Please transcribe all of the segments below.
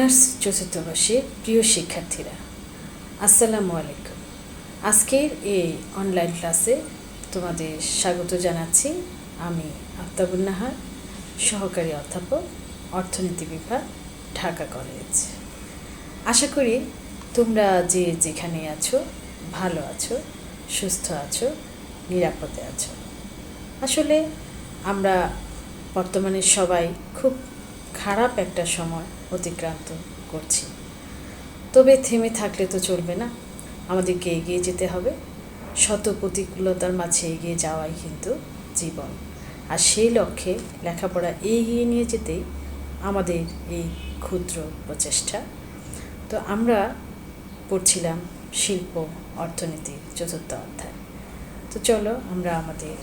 Honours চতুর্থ বর্ষের প্রিয় শিক্ষার্থীরা, আসসালামু আলাইকুম। আজকের এই অনলাইন ক্লাসে তোমাদের স্বাগত জানাচ্ছি। আমি আফতাবুন নাহার, সহকারী অধ্যাপক, অর্থনীতি বিভাগ, ঢাকা কলেজ। আশা করি তোমরা যে যেখানে আছো ভালো আছো, সুস্থ আছো, নিরাপদে আছো। আসলে আমরা বর্তমানে সবাই খুব খারাপ একটা সময় অতিক্রান্ত করছি, তবে থেমে থাকলে তো চলবে না, আমাদেরকে এগিয়ে যেতে হবে। শত প্রতিকূলতার মাঝে এগিয়ে যাওয়াই কিন্তু জীবন, আর সেই লক্ষ্যে লেখাপড়া এগিয়ে নিয়ে যেতেই আমাদের এই ক্ষুদ্র প্রচেষ্টা। তো আমরা পড়ছিলাম শিল্প অর্থনীতির চতুর্থ অধ্যায়। তো চলো আমরা আমাদের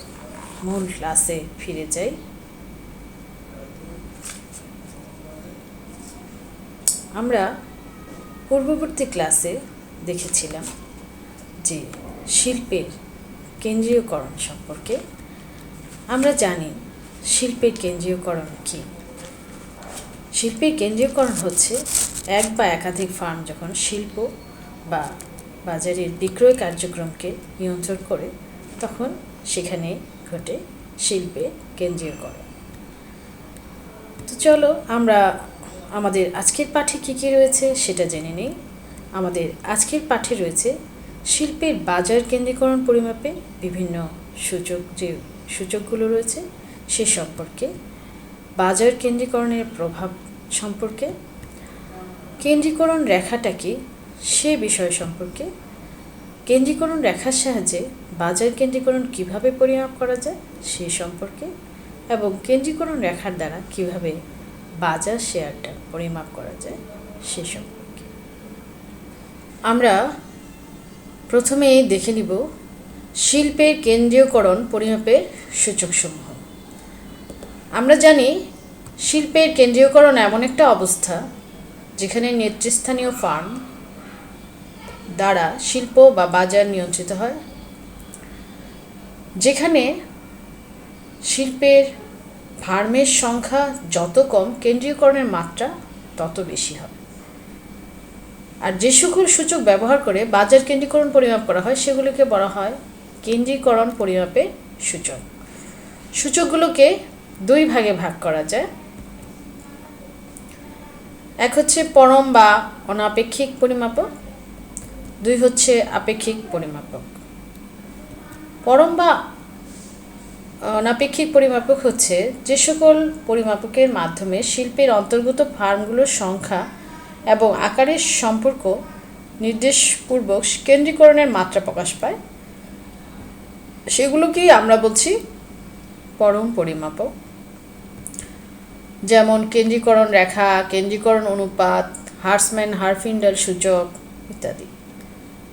মূল ক্লাসে ফিরে যাই। আমরা পূর্ববর্তী ক্লাসে দেখেছিলাম যে শিল্পের কেন্দ্রীয়করণ সম্পর্কে। আমরা জানি শিল্পের কেন্দ্রীয়করণ কী। শিল্পের কেন্দ্রীয়করণ হচ্ছে এক বা একাধিক ফার্ম যখন শিল্প বা বাজারের বিক্রয় কার্যক্রমকে নিয়ন্ত্রণ করে, তখন সেখানে ঘটে শিল্পের কেন্দ্রীয়করণ। তো চলো আমরা আমাদের আজকের পাঠে কী কী রয়েছে সেটা জেনে নিই। আমাদের আজকের পাঠে রয়েছে শিল্পের বাজার কেন্দ্রীকরণ পরিমাপে বিভিন্ন সূচকগুলো রয়েছে সে সম্পর্কে, বাজার কেন্দ্রীকরণের প্রভাব সম্পর্কে, কেন্দ্রীকরণ রেখাটা কি সে বিষয় সম্পর্কে, কেন্দ্রীকরণ রেখার সাহায্যে বাজার কেন্দ্রীকরণ কিভাবে পরিমাপ করা যায় সে সম্পর্কে, এবং কেন্দ্রীকরণ রেখার দ্বারা কিভাবে বাজার শেয়ারটা পরিমাপ করা যায় সে সম্পর্কে। আমরা প্রথমেই দেখে নিব শিল্পের কেন্দ্রীয়করণ পরিমাপের সূচকসমূহ। আমরা জানি শিল্পের কেন্দ্রীয়করণ এমন একটা অবস্থা যেখানে নেতৃস্থানীয় ফার্ম দ্বারা শিল্প বা বাজার নিয়ন্ত্রিত হয়, যেখানে শিল্পের ফার্মের সংখ্যা যত কম, কেন্দ্রীয়করণের মাত্রা তত বেশি হবে। আর যে সকল সূচক ব্যবহার করে বাজার কেন্দ্রীকরণ পরিমাপ করা হয় সেগুলোকে বলা হয় কেন্দ্রীকরণ পরিমাপের সূচক। সূচকগুলোকে দুই ভাগে ভাগ করা যায়। এক হচ্ছে পরম বা অনাপেক্ষিক পরিমাপক, দুই হচ্ছে আপেক্ষিক পরিমাপক। পরম বা অনাপেক্ষিক পরিমাপক হচ্ছে যে সকল পরিমাপকের মাধ্যমে শিল্পের অন্তর্গত ফার্মগুলোর সংখ্যা এবং আকারের সম্পর্ক নির্দেশপূর্বক কেন্দ্রীকরণের মাত্রা প্রকাশ পায়, সেগুলোকেই আমরা বলছি পরম পরিমাপক। যেমন কেন্দ্রীকরণ রেখা, কেন্দ্রীকরণ অনুপাত, হার্সম্যান-হারফিন্ডাল সূচক ইত্যাদি।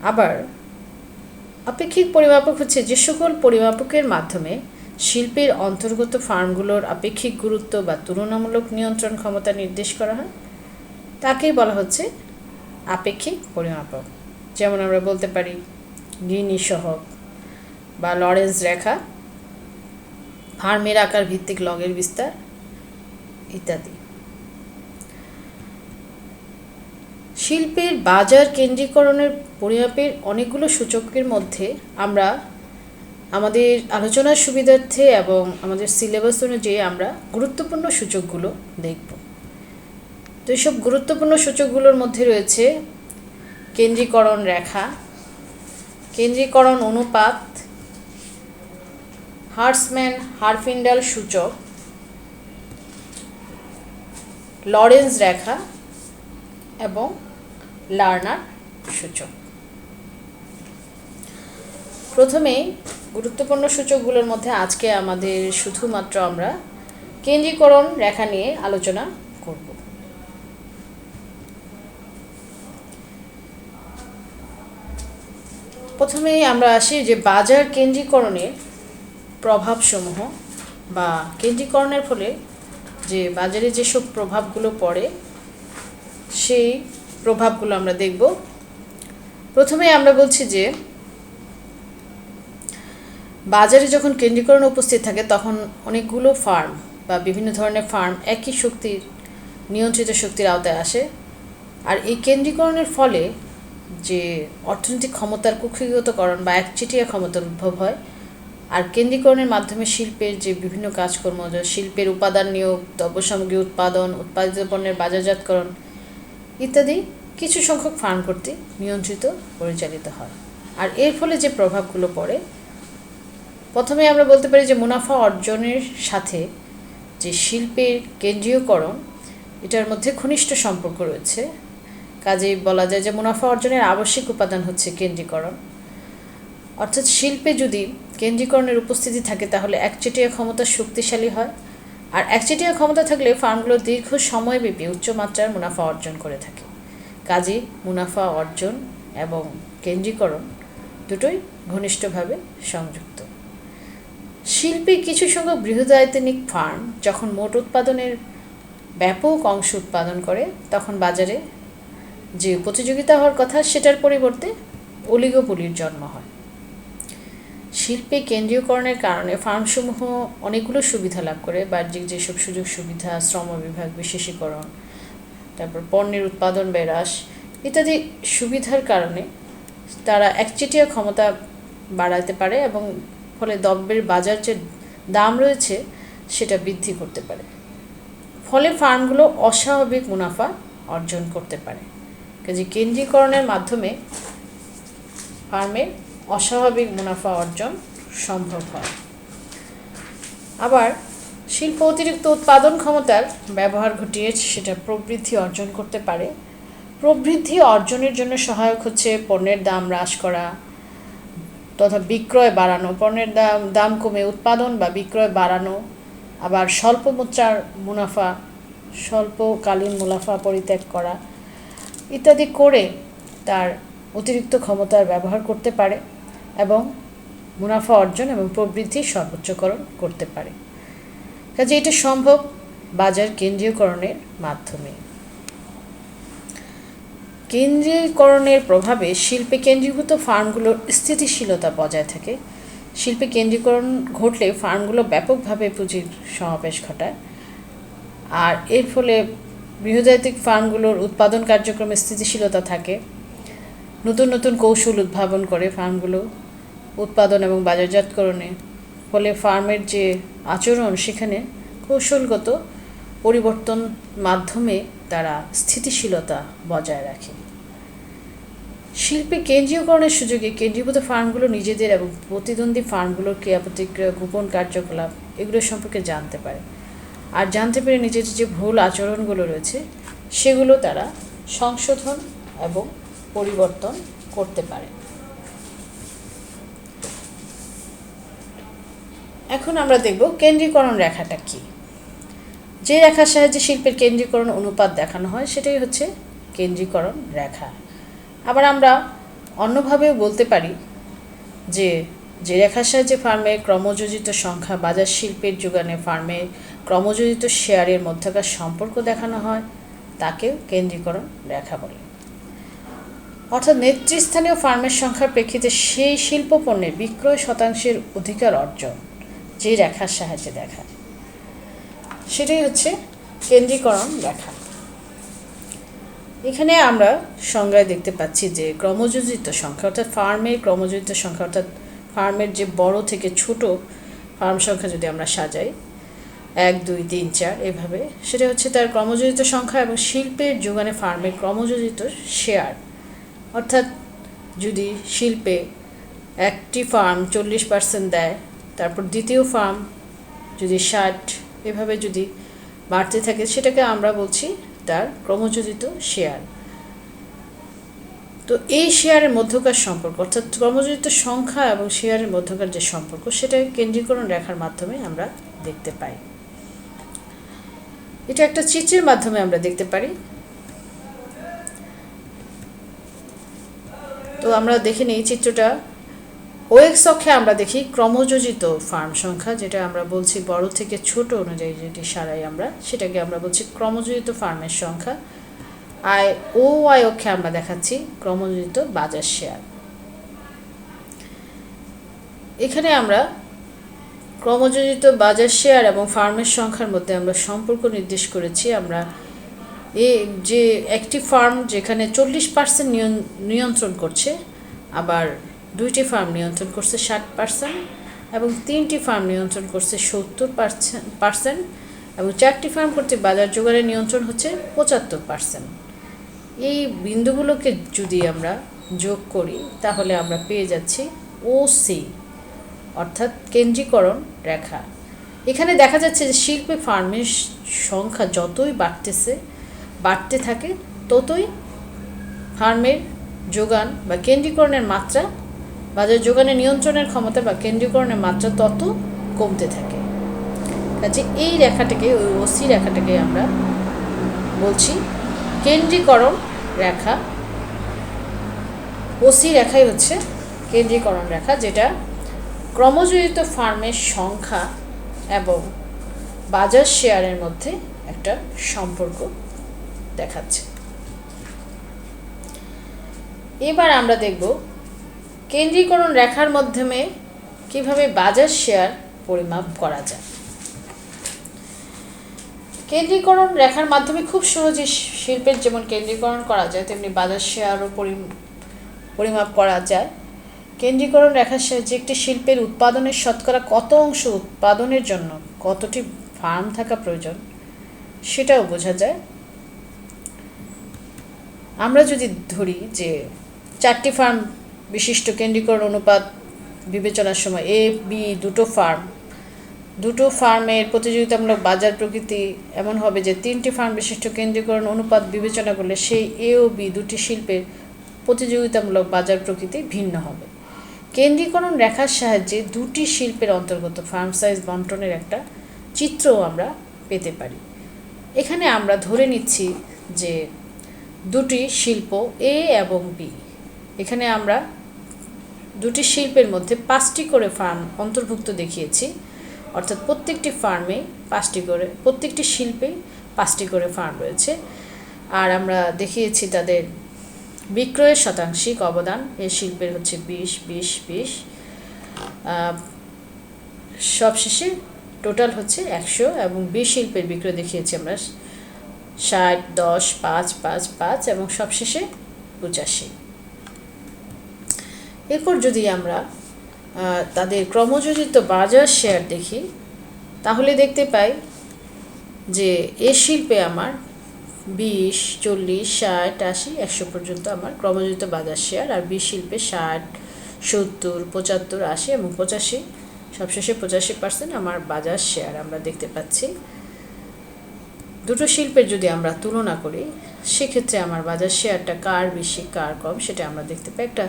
আবার আপেক্ষিক পরিমাপক হচ্ছে যে সকল পরিমাপকের মাধ্যমে শিল্পের অন্তর্গত ফার্মগুলোর আপেক্ষিক গুরুত্ব বা তুলনামূলক নিয়ন্ত্রণ ক্ষমতা নির্দেশ করা হয়, তাকেই বলা হচ্ছে আপেক্ষিক পরিমাপক। যেমন আমরা বলতে পারি গিনি সহগ বা লরেন্স রেখা, ফার্মের আকার ভিত্তিক লগের বিস্তার ইত্যাদি। শিল্পের বাজার কেন্দ্রীকরণের পরিমাপের অনেকগুলো সূচকের মধ্যে আমরা আমাদের আলোচনার সুবিধার্থে এবং আমাদের সিলেবাস অনুযায়ী আমরা গুরুত্বপূর্ণ সূচকগুলো দেখব। তো এইসব গুরুত্বপূর্ণ সূচকগুলোর মধ্যে রয়েছে কেন্দ্রীকরণ রেখা, কেন্দ্রীকরণ অনুপাত, হার্সম্যান-হারফিন্ডাল সূচক, লরেন্স রেখা এবং লার্নার সূচক। প্রথমে গুরুত্বপূর্ণ সূচকগুলোর মধ্যে আজকে আমাদের শুধুমাত্র আমরা কেন্দ্রীকরণ রেখা নিয়ে আলোচনা করব। প্রথমেই আমরা আসি যে বাজার কেন্দ্রীকরণের প্রভাবসমূহ বা কেন্দ্রীকরণের ফলে যে বাজারে যেসব প্রভাবগুলো পড়ে সেই প্রভাবগুলো আমরা দেখব। প্রথমে আমরা বলছি যে বাজারে যখন কেন্দ্রীকরণ উপস্থিত থাকে তখন অনেকগুলো ফার্ম বা বিভিন্ন ধরনের ফার্ম একই শক্তির নিয়ন্ত্রিত শক্তির আওতায় আসে, আর এই কেন্দ্রীকরণের ফলে যে অর্থনৈতিক ক্ষমতার কুক্ষিগতকরণ বা একচেটিয়া ক্ষমতার উদ্ভব হয়, আর কেন্দ্রীকরণের মাধ্যমে শিল্পের যে বিভিন্ন কাজকর্ম, শিল্পের উপাদান নিয়োগ, দ্রব্য সামগ্রী উৎপাদন, উৎপাদিত পণ্যের বাজারজাতকরণ ইত্যাদি কিছু সংখ্যক ফার্ম কর্তৃক নিয়ন্ত্রিত পরিচালিত হয়। আর এর ফলে যে প্রভাবগুলো পড়ে, প্রথমে আমরা বলতে পারি যে মুনাফা অর্জনের সাথে যে শিল্পের কেন্দ্রীয়করণ, এটার মধ্যে ঘনিষ্ঠ সম্পর্ক রয়েছে। কাজেই বলা যায় যে মুনাফা অর্জনের আবশ্যিক উপাদান হচ্ছে কেন্দ্রীকরণ। অর্থাৎ শিল্পে যদি কেন্দ্রীকরণের উপস্থিতি থাকে তাহলে একচেটিয়া ক্ষমতা শক্তিশালী হয়, আর একচেটিয়া ক্ষমতা থাকলে ফার্মগুলো দীর্ঘ সময়ব্যাপী উচ্চমাত্রার মুনাফা অর্জন করে থাকে। কাজেই মুনাফা অর্জন এবং কেন্দ্রীকরণ দুটোই ঘনিষ্ঠভাবে সংযুক্ত। শিল্পে কিছু সংখ্যক বৃহদায়তনিক ফার্ম যখন মোট উৎপাদনের ব্যাপক অংশ উৎপাদন করে, তখন বাজারে যে প্রতিযোগিতা হওয়ার কথা সেটার পরিবর্তে অলিগোপলির জন্ম হয়। শিল্পে কেন্দ্রীয়করণের কারণে ফার্মসমূহ অনেকগুলো সুবিধা লাভ করে। বাহ্যিক যেসব সুযোগ সুবিধা, শ্রম বিভাগ বিশেষীকরণ, তারপর পণ্যের উৎপাদন হ্রাস ইত্যাদি সুবিধার কারণে তারা একচেটিয়া ক্ষমতা বাড়াতে পারে এবং ফলে দ্রব্যের বাজার যে দাম রয়েছে সেটা বৃদ্ধি করতে পারে। ফলে ফার্মগুলো অস্বাভাবিক মুনাফা অর্জন করতে পারে। কাজে কেন্দ্রীকরণের মাধ্যমে ফার্মের অস্বাভাবিক মুনাফা অর্জন সম্ভব হয়। আবার শিল্প অতিরিক্ত উৎপাদন ক্ষমতার ব্যবহার ঘটিয়ে সেটা প্রবৃদ্ধি অর্জন করতে পারে। প্রবৃদ্ধি অর্জনের জন্য সহায়ক হচ্ছে পণ্যের দাম হ্রাস করা তথা বিক্রয় বাড়ানো, পণ্যের দাম কমে উৎপাদন বা বিক্রয় বাড়ানো, আবার স্বল্পকালীন মুনাফা পরিত্যাগ করা ইত্যাদি করে তার অতিরিক্ত ক্ষমতার ব্যবহার করতে পারে এবং মুনাফা অর্জন এবং প্রবৃদ্ধি সর্বোচ্চকরণ করতে পারে। কাজে এটা সম্ভব বাজার কেন্দ্রীয়করণের মাধ্যমে। কেন্দ্রীয়করণের প্রভাবে শিল্পে কেন্দ্রীভূত ফার্মগুলোর স্থিতিশীলতা বজায় থাকে। শিল্পে কেন্দ্রীকরণ ঘটলে ফার্মগুলো ব্যাপকভাবে পুঁজির সমাবেশ ঘটায়, আর এর ফলে বৃহদায়তনিক ফার্মগুলোর উৎপাদন কার্যক্রমে স্থিতিশীলতা থাকে। নতুন নতুন কৌশল উদ্ভাবন করে ফার্মগুলো উৎপাদন এবং বাজারজাতকরণে, ফলে ফার্মের যে আচরণ সেখানে কৌশলগত পরিবর্তন মাধ্যমে তারা স্থিতিশীলতা বজায় রাখে। শিল্পে কেন্দ্রীয়করণের সুযোগে কেন্দ্রীভূত ফার্মগুলো নিজেদের এবং প্রতিদ্বন্দ্বী ফার্মগুলোর ক্রিয়া প্রতিক্রিয়া, গোপন কার্যকলাপ এগুলো সম্পর্কে জানতে পারে, আর জানতে পেরে নিজের যে ভুল আচরণগুলো রয়েছে সেগুলো তারা সংশোধন এবং পরিবর্তন করতে পারে। এখন আমরা দেখব কেন্দ্রীকরণ রেখাটা কি। যে রেখার সাহায্যে শিল্পের কেন্দ্রীকরণ অনুপাত দেখানো হয় সেটাই হচ্ছে কেন্দ্রীকরণ রেখা। আবার আমরা অন্যভাবেও বলতে পারি যে রেখার সাহায্যে ফার্মের ক্রমযোজিত সংখ্যা বাজার শিল্পের যোগানে ফার্মের ক্রমযোজিত শেয়ারের মধ্যকার সম্পর্ক দেখানো হয় তাকেও কেন্দ্রীকরণ রেখা বলে। অর্থাৎ নেতৃস্থানীয় ফার্মের সংখ্যার প্রেক্ষিতে সেই শিল্প পণ্যের বিক্রয় শতাংশের অধিকার অর্জন যে রেখার সাহায্যে দেখায় সেটাই হচ্ছে কেন্দ্রীকরণ রেখা। এখানে আমরা সংজ্ঞায় দেখতে পাচ্ছি যে ক্রমযোজিত সংখ্যা অর্থাৎ ফার্মের ক্রমযোজিত সংখ্যা অর্থাৎ ফার্মের যে বড় থেকে ছোট ফার্ম সংখ্যা যদি আমরা সাজাই 1, 2, 3, 4 এভাবে, সেটা হচ্ছে তার ক্রমযোজিত সংখ্যা এবং শিল্পের যোগানে ফার্মের ক্রমযোজিত শেয়ার। অর্থাৎ যদি শিল্পে একটি ফার্ম 40% দেয়, তারপর দ্বিতীয় ফার্ম যদি 60, এভাবে যদি বাড়তে থাকে সেটাকে আমরা বলছি তার ক্রমযোজিত শেয়ার। তো এই শেয়ারের মধ্যকার সম্পর্ক অর্থাৎ ক্রমযোজিত সংখ্যা এবং শেয়ারের মধ্যকার যে সম্পর্ক সেটা কেন্দ্রীকরণ রেখার মাধ্যমে আমরা দেখতে পাই। এটা একটা চিত্রের মাধ্যমে আমরা দেখতে পারি। তো আমরা দেখে নিই চিত্রটা। ওএক্স অক্ষে আমরা দেখি ক্রমযোজিত ফার্ম সংখ্যা, যেটা আমরা বলছি বড় থেকে ছোট অনুযায়ী যেটি সারাই আমরা, সেটাকে আমরা বলছি ক্রমযোজিত ফার্মের সংখ্যা। আর ওয়াই অক্ষে আমরা দেখাচ্ছি ক্রমযোজিত বাজার শেয়ার। এখানে আমরা ক্রমযোজিত বাজার শেয়ার এবং ফার্মের সংখ্যার মধ্যে আমরা সম্পর্ক নির্দেশ করেছি। আমরা যে একটি ফার্ম যেখানে 40% নিয়ন্ত্রণ করছে, আবার 2টি ফার্ম নিয়ন্ত্রণ করছে 60%, এবং 3টি ফার্ম নিয়ন্ত্রণ করছে 70%, এবং 4টি ফার্ম কর্তৃক বাজার যোগানের নিয়ন্ত্রণ হচ্ছে 75%। এই বিন্দুগুলোকে যদি আমরা যোগ করি তাহলে আমরা পেয়ে যাচ্ছি ওসি, অর্থাৎ কেন্দ্রীকরণ রেখা। এখানে দেখা যাচ্ছে যে শিল্পে ফার্মের সংখ্যা যতই বাড়তে থাকে ততই ফার্মের যোগান বা কেন্দ্রীকরণের মাত্রা, বাজার যোগানের নিয়ন্ত্রণের ক্ষমতা বা কেন্দ্রীকরণের মাত্রা তত কমতে থাকে। কাজে এই রেখাটাকে, ওই ওসি রেখাটাকে আমরা বলছি কেন্দ্রীকরণ রেখা। ওসি রেখাই হচ্ছে কেন্দ্রীকরণ রেখা, যেটা ক্রমযোজিত ফার্মের সংখ্যা এবং বাজার শেয়ারের মধ্যে একটা সম্পর্ক দেখাচ্ছে। এবার আমরা দেখব কেন্দ্রীকরণ রেখার মাধ্যমে কিভাবে বাজার শেয়ার পরিমাপ করা যায়। কেন্দ্রীকরণ রেখার মাধ্যমে খুব সহজে শিল্পের যেমন কেন্দ্রীকরণ করা যায়, তেমনি বাজার শেয়ারও পরিমাপ করা যায়। কেন্দ্রীকরণ রেখার সাহায্যে একটি শিল্পের উৎপাদনের শতকরা কত অংশ উৎপাদনের জন্য কতটি ফার্ম থাকা প্রয়োজন সেটাও বোঝা যায়। আমরা যদি ধরি যে 4টি ফার্ম বিশিষ্ট কেন্দ্রীকরণ অনুপাত বিবেচনার সময় এ বি দুটো ফার্মের প্রতিযোগিতামূলক বাজার প্রকৃতি এমন হবে যে 3টি ফার্ম বিশিষ্ট কেন্দ্রীকরণ অনুপাত বিবেচনা করলে সেই এ ও বি দুটি শিল্পের প্রতিযোগিতামূলক বাজার প্রকৃতি ভিন্ন হবে। কেন্দ্রীকরণ রেখার সাহায্যে দুটি শিল্পের অন্তর্গত ফার্ম সাইজ বন্টনের একটা চিত্রও আমরা পেতে পারি। এখানে আমরা ধরে নিচ্ছি যে দুটি শিল্প এ এবং বি, এখানে আমরা দুটি শিল্পের মধ্যে 5টি করে ফার্ম অন্তর্ভুক্ত দেখিয়েছি, অর্থাৎ প্রত্যেকটি শিল্পে 5টি করে ফার্ম রয়েছে। আর আমরা দেখিয়েছি তাদের বিক্রয়ের শতাংশিক অবদান। এই শিল্পের হচ্ছে 20-20-20, সবশেষে টোটাল হচ্ছে 100, এবং বি শিল্পের বিক্রয় দেখিয়েছি আমরা 60-10-5-5-5, এবং সবশেষে 85। এরপর যদি আমরা তাদের ক্রমযোজিত বাজার শেয়ার দেখি তাহলে দেখতে পাই যে এ শিল্পে আমার 20-40-60-80-100 পর্যন্ত আমার ক্রমযোজিত বাজার শেয়ার, আর বি শিল্পে 60-70-75-80 এবং 85, সবশেষে 85% আমার বাজার শেয়ার আমরা দেখতে পাচ্ছি। দুটো শিল্পের যদি আমরা তুলনা করি সেক্ষেত্রে আমার বাজার শেয়ারটা কার বেশি কার কম সেটা আমরা দেখতে পাই। একটা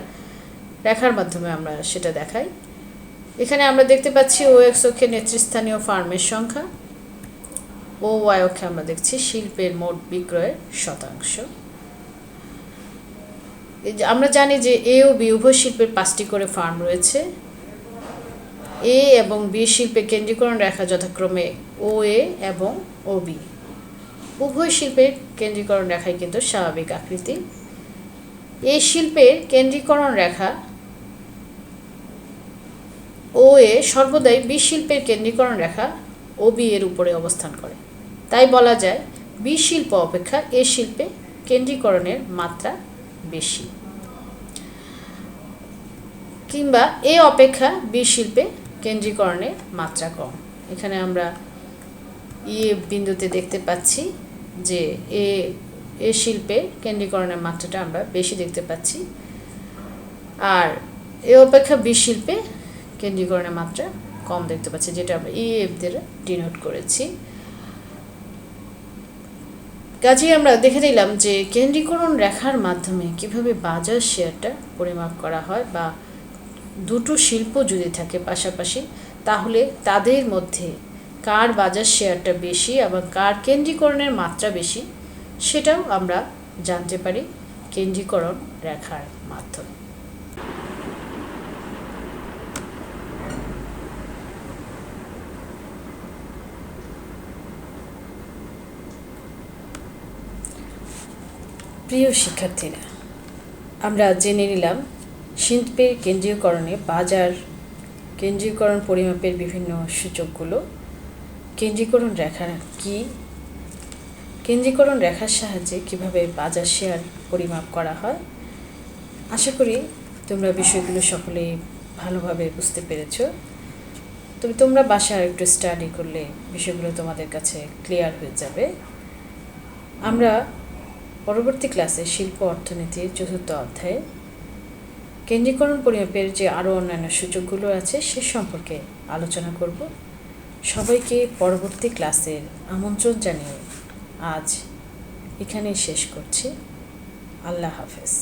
রেখার মাধ্যমে আমরা সেটা দেখাই। এখানে আমরা দেখতে পাচ্ছি ও এক্স অক্ষে নেতৃস্থানীয় ফার্মের সংখ্যা, ও ওয়াই অক্ষে আমরা দেখছি শিল্পের মোট বিক্রয়ের শতাংশ। আমরা জানি যে এ ও বি উভয় শিল্পের 5টি করে ফার্ম রয়েছে। এ এবং বি শিল্পের কেন্দ্রীকরণ রেখা যথাক্রমে ও এ এবং ও বি। উভয় শিল্পের কেন্দ্রীকরণ রেখায় কিন্তু স্বাভাবিক আকৃতি। এই শিল্পের কেন্দ্রীকরণ রেখা ও এ সর্বদাই বি শিল্পের কেন্দ্রীকরণ রেখা ও বি এর উপরে অবস্থান করে। তাই বলা যায় বি শিল্প অপেক্ষা এ শিল্পে কেন্দ্রীকরণের মাত্রা বেশি, কিংবা এ অপেক্ষা বি শিল্পে কেন্দ্রীকরণের মাত্রা কম। এখানে আমরা বিন্দুতে দেখতে পাচ্ছি যে এ শিল্পে কেন্দ্রীকরণের মাত্রাটা আমরা বেশি দেখতে পাচ্ছি, আর এ অপেক্ষা বি শিল্পে কেন্দ্রীকরণের মাত্রা কম দেখতে পাচ্ছি, যেটা আমরা এফ দিয়ে ডিনোট করেছি। কাজেই আমরা দেখে নিলাম যে কেন্দ্রীকরণ রেখার মাধ্যমে কিভাবে বাজার শেয়ারটা পরিমাপ করা হয়, বা দুটো শিল্প যদি থাকে পাশাপাশি তাহলে তাদের মধ্যে কার বাজার শেয়ারটা বেশি এবং কার কেন্দ্রীকরণের মাত্রা বেশি সেটাও আমরা জানতে পারি কেন্দ্রীকরণ রেখার মাধ্যমে। প্রিয় শিক্ষার্থীরা, আমরা জেনে নিলাম শিল্পের কেন্দ্রীয়করণে কেন্দ্রীয়করণ পরিমাপের বিভিন্ন সূচকগুলো, কেন্দ্রীকরণ রেখা কি, কেন্দ্রীকরণ রেখার সাহায্যে কিভাবে বাজার শেয়ার পরিমাপ করা হয়। আশা করি তোমরা বিষয়গুলো সকলেই ভালোভাবে বুঝতে পেরেছো। তবে তোমরা বাসায় একটু স্টাডি করলে বিষয়গুলো তোমাদের কাছে ক্লিয়ার হয়ে যাবে। আমরা পরবর্তী ক্লাসে শিল্প অর্থনীতির ৪র্থ অধ্যায়ে কেন্দ্রীকরণ পরিমাপের যে আরও অন্যান্য সূচকগুলো আছে সে সম্পর্কে আলোচনা করব। সবাইকে পরবর্তী ক্লাসের আমন্ত্রণ জানিয়ে আজ এখানেই শেষ করছি। আল্লাহ হাফেজ।